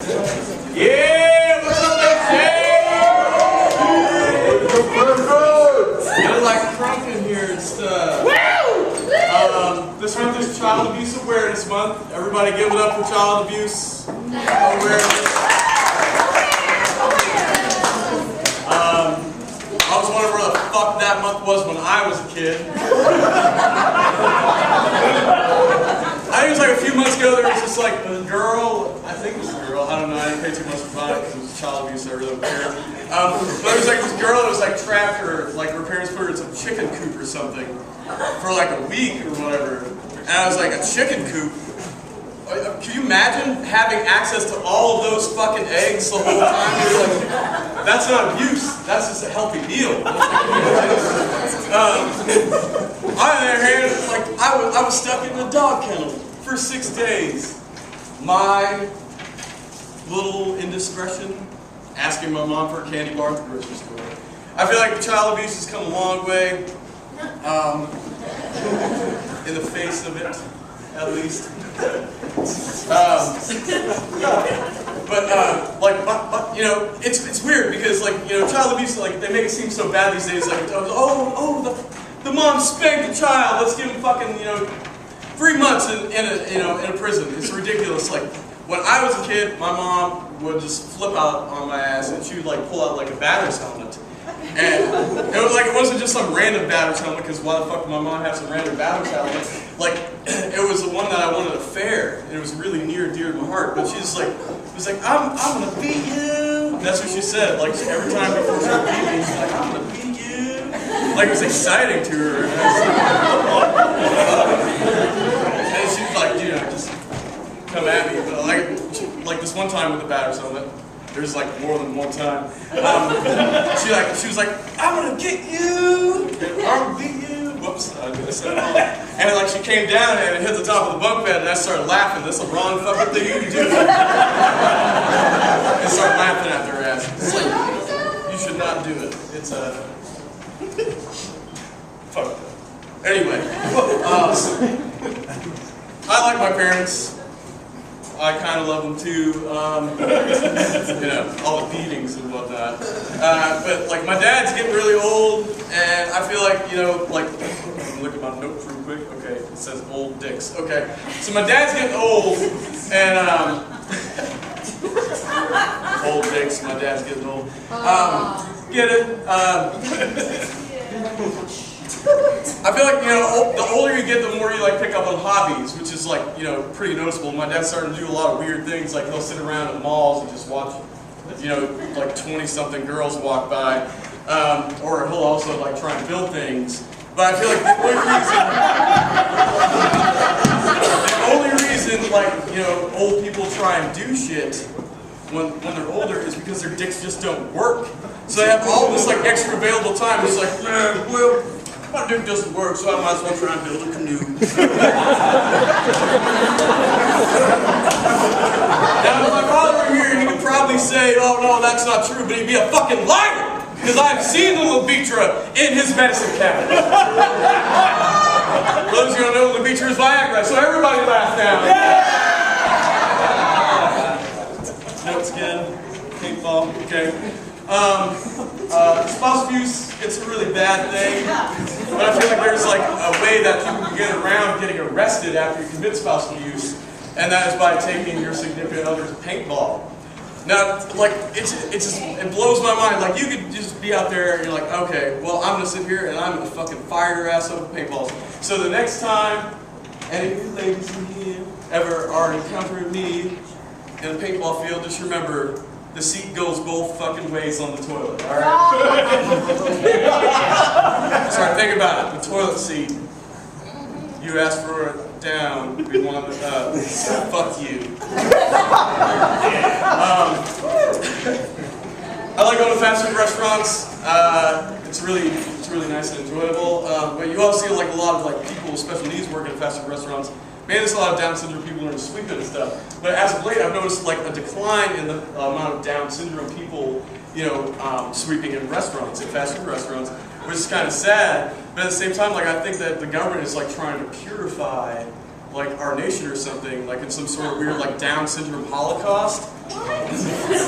Yeah, what's up, MC? You're like crunk in here and stuff. This month is Child Abuse Awareness Month. Everybody give it up for child abuse awareness. I was wondering where the fuck that month was when I was a kid. I think it was like a few months ago, there was just like a girl, I think it was a girl, I don't know, I didn't pay too much about it because it was child abuse, so I really don't care. But there was like this girl that was like trapped, or like her parents put her in some chicken coop or something for like a week or whatever. And I was like, a chicken coop? Can you imagine having access to all of those fucking eggs the whole time? You're like, that's not abuse, that's just a healthy meal. On the other hand, like, I was stuck in a dog kennel for 6 days. My little indiscretion, asking my mom for a candy bar at the grocery store. I feel like child abuse has come a long way, in the face of it, at least. You know, it's weird because, like, you know, child abuse, like, they make it seem so bad these days. Like, the mom spanked a child. Let's give him fucking, you know, 3 months in a prison. It's ridiculous. Like, when I was a kid, my mom would just flip out on my ass and she would like pull out like a batter's helmet. And it was like, it wasn't just some random batter's helmet, because why the fuck would my mom have some random batter's helmet? Like, it was the one that I wanted at a fair, and it was really near and dear to my heart. But she's like, I'm gonna beat you. That's what she said. Like, every time before she would beat me, she's like, I'm gonna beat you. Like, it was exciting to her. And she's like, you know, just come at me. But like this one time with the batter's helmet. There's like more than one time. She was like, I'm gonna get you. I'm gonna beat you. Whoops, I said it wrong. And like she came down and it hit the top of the bunk bed, and I started laughing. That's the wrong fucking thing you can do. And start laughing at their ass. It's like, you should not do it. It's fuck that. Anyway, I like my parents. I kind of love them too, you know, all the beatings and whatnot. But like my dad's getting really old, and I feel like, you know, like, look at my notes real quick. Okay, it says old dicks. Okay, so my dad's getting old, and old dicks. My dad's getting old. Get it? I feel like, you know, the older you get, the more you like pick up on hobbies, which is like, you know, pretty noticeable. My dad's starting to do a lot of weird things, like he'll sit around at malls and just watch, you know, like 20-something girls walk by, or he'll also like try and build things. But I feel like the only reason like, you know, old people try and do shit when they're older is because their dicks just don't work. So they have all this like extra available time. It's like, man, well, my dick doesn't work, so I might as well try and build a canoe. Now, if my father were here, he could probably say, oh no, that's not true, but he'd be a fucking liar! Because I've seen the Levitra in his medicine cabinet. For those of you who don't know, Levitra is Viagra, so everybody laugh now. Yeah! Notes again. Paintball, okay. Spouse abuse, it's a really bad thing, but I feel like there's like a way that people can get around getting arrested after you commit spouse abuse, and that is by taking your significant other to paintball. Now, like, it blows my mind. Like, you could just be out there and you're like, okay, well, I'm gonna sit here and I'm gonna fucking fire your ass up with paintballs. So the next time any of you ladies in here ever are encountering me in a paintball field, just remember, the seat goes both fucking ways on the toilet, alright? Sorry, think about it. The toilet seat. You asked for it down. We want it up. Fuck you. I like going to fast food restaurants. It's really nice and enjoyable. But you also see like a lot of like people with special needs working at fast food restaurants. Man, there's a lot of Down syndrome people learning sweeping and stuff. But as of late, I've noticed like a decline in the amount of Down syndrome people, you know, sweeping in restaurants, in fast food restaurants, which is kind of sad. But at the same time, like I think that the government is like trying to purify like our nation or something, like in some sort of weird like Down syndrome holocaust. It's